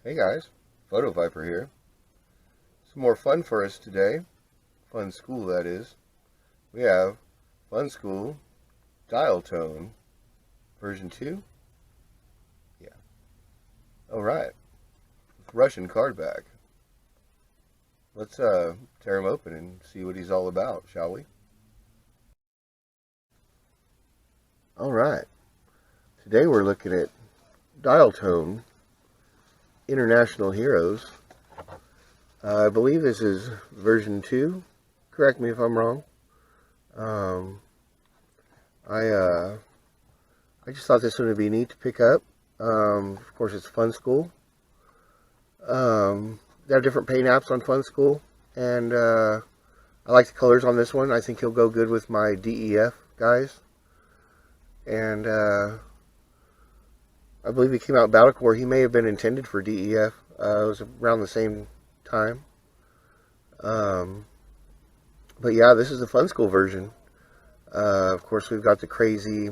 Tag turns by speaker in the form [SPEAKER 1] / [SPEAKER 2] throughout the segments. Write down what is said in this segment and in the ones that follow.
[SPEAKER 1] Hey guys, Photo Viper here. Some more fun for us today. Funskool, that is. We have Funskool Dial Tone version 2. Yeah. Alright. Russian card back. Let's tear him open and see what he's all about, shall we? Alright. Today we're looking at Dial Tone International Heroes. I believe this is version 2. Correct me if I'm wrong. I just thought this one would be neat to pick up. Of course, it's Funskool. They have different paint apps on Funskool, and I like the colors on this one. I think he'll go good with my DEF guys. And I believe he came out Battlecore. He may have been intended for DEF. It was around the same time. But yeah, this is the Funskool version. Of course, we've got the crazy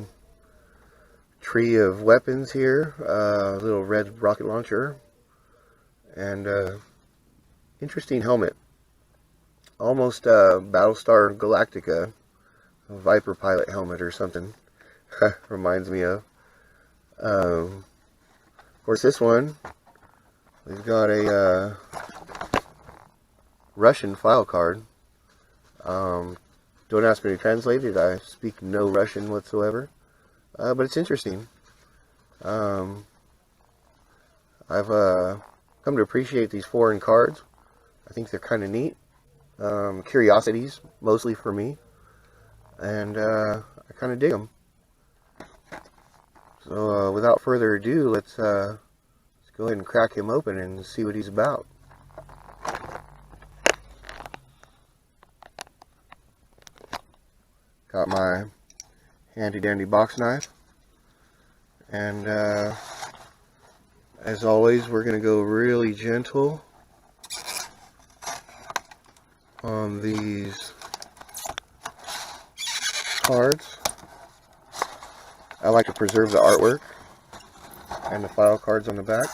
[SPEAKER 1] tree of weapons here. Little red rocket launcher. And interesting helmet. Almost Battlestar Galactica. A Viper pilot helmet or something. Reminds me of. Of course, this one, we've got a Russian file card. Don't ask me to translate it. I speak no Russian whatsoever. But it's interesting. I've come to appreciate these foreign cards. I think they're kind of neat. Curiosities, mostly for me. And I kind of dig them. So without further ado, let's go ahead and crack him open and see what he's about. Got my handy dandy box knife, and as always, we're going to go really gentle on these cards. I like to preserve the artwork and the file cards on the back.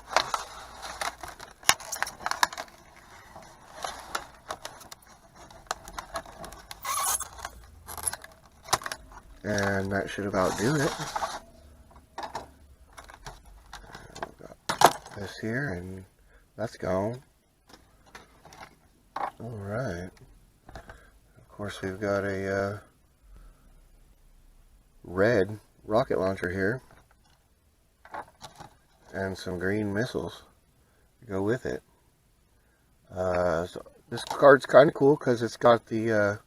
[SPEAKER 1] And that should about do it. We've got this here, and that's gone. Alright. Of course, we've got a red rocket launcher here. And some green missiles to go with it. So this card's kind of cool because it's got the, of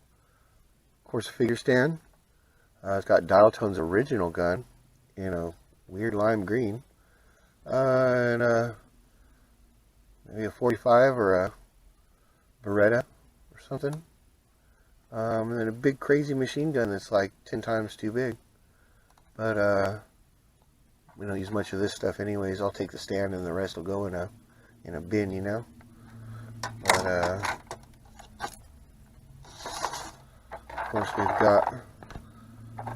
[SPEAKER 1] course, figure stand. It's got Dial Tone's original gun in a weird lime green. And maybe a 45 or a Beretta or something. And then a big crazy machine gun that's like 10 times too big. But we don't use much of this stuff anyways. I'll take the stand and the rest will go in a bin, you know. But of course we've got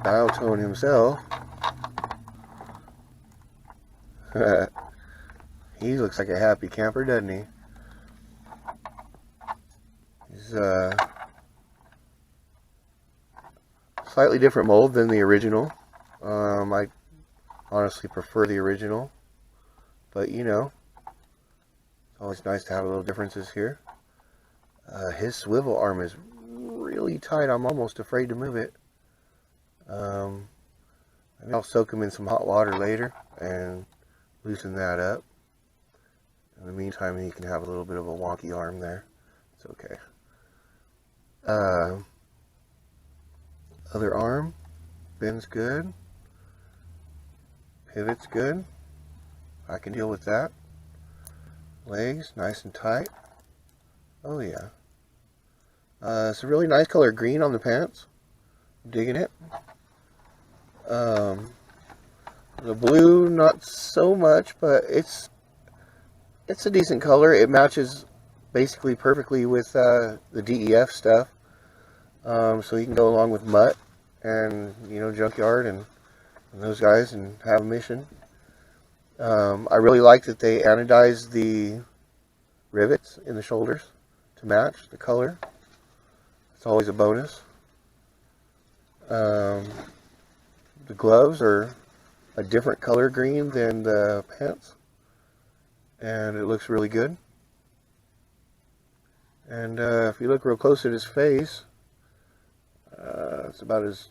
[SPEAKER 1] Dial Tone himself. He looks like a happy camper, doesn't he? He's slightly different mold than the original. I honestly prefer the original, but you know, it's always nice to have a little differences here. His swivel arm is really tight. I'm almost afraid to move it. Maybe I'll soak him in some hot water later and loosen that up. In the meantime, he can have a little bit of a wonky arm there. It's okay. Other arm, bends good. Pivot's good. I can deal with that. Legs, nice and tight. Oh yeah. It's a really nice color green on the pants. I'm digging it. The blue, not so much, but it's a decent color. It matches basically perfectly with the DEF stuff. So you can go along with Mutt and, you know, Junkyard and those guys and have a mission. I really like that they anodized the rivets in the shoulders to match the color. It's always a bonus. The gloves are a different color green than the pants, and it looks really good. And if you look real close at his face, it's about as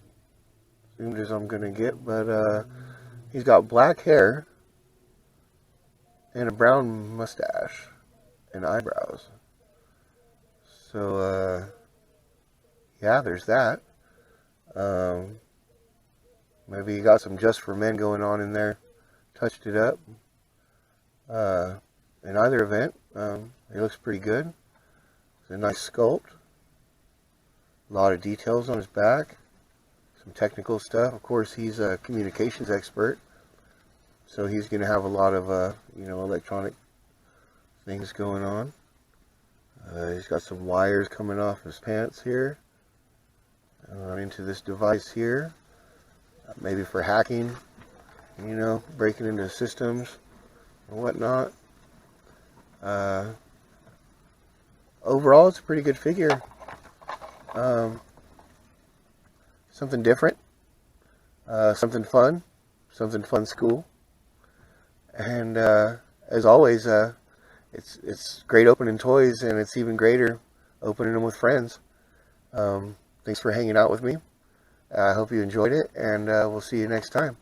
[SPEAKER 1] zoomed as I'm gonna get, but he's got black hair and a brown mustache and eyebrows. So yeah, there's that. Maybe you got some Just for Men going on in there, touched it up. In either event, it looks pretty good. It's a nice sculpt. A lot of details on his back. Some technical stuff. Of course, he's a communications expert, so he's going to have a lot of electronic things going on. He's got some wires coming off his pants here, into this device here, maybe for hacking, breaking into systems and whatnot. Overall, it's a pretty good figure. Something different, something fun, something Funskool, and as always, it's great opening toys, and it's even greater opening them with friends. Thanks for hanging out with me. I hope you enjoyed it, and we'll see you next time.